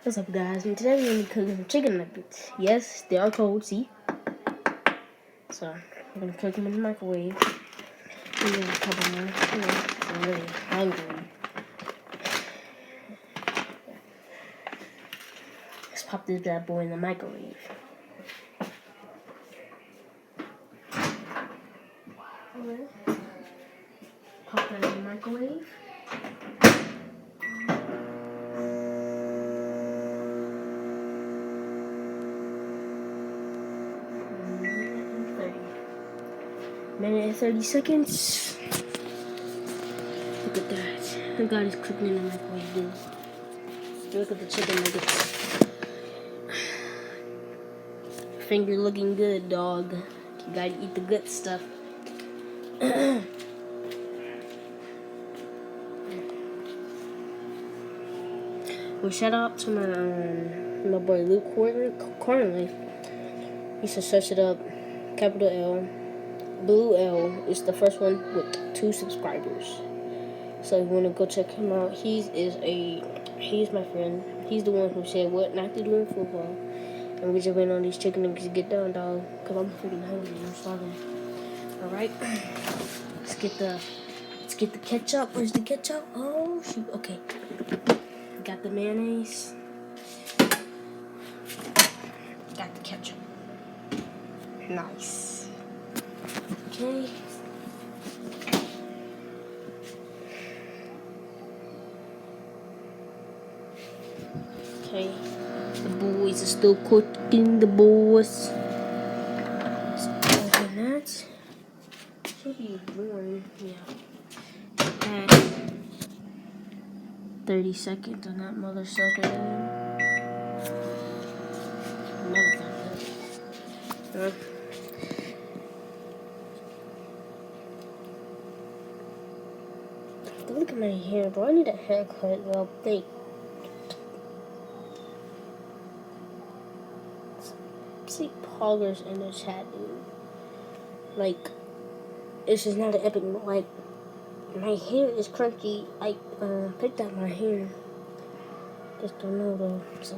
What's up, guys? And today we're gonna be cooking some chicken nuggets. Yes, they are cold, see? So, we're gonna cook them in the microwave. And then a couple more. I'm really hungry. Let's pop this bad boy in the microwave. Pop that in the microwave. Minute and 30 seconds. Look at that. I got it cooking in the microwave, dude. Look at the chicken nuggets. Finger looking good, dog. You gotta eat the good stuff. Well, shout out to my boy Luke Cornley. He should search it up. Capital L. Blue L is the first one with 2 subscribers. So if you want to go check him out, he's my friend. He's the one who said what not to do in football. And we just went on these chicken nuggets to get done, dog. Cause I'm freaking hungry. I'm starving. All right, let's get the ketchup. Where's the ketchup? Oh shoot. Okay. Got the mayonnaise. Got the ketchup. Nice. Okay. Okay. The boys are still cooking. The boys. Let's open that. Should be warm. Yeah. 30 seconds on that mother sucker. Motherfucker. Look at my hair, bro. I need a haircut, bro. Think. See poggers in the chat, dude. Like, this is not an epic. Like, my hair is crunchy. I picked out my hair. Just don't know though. So.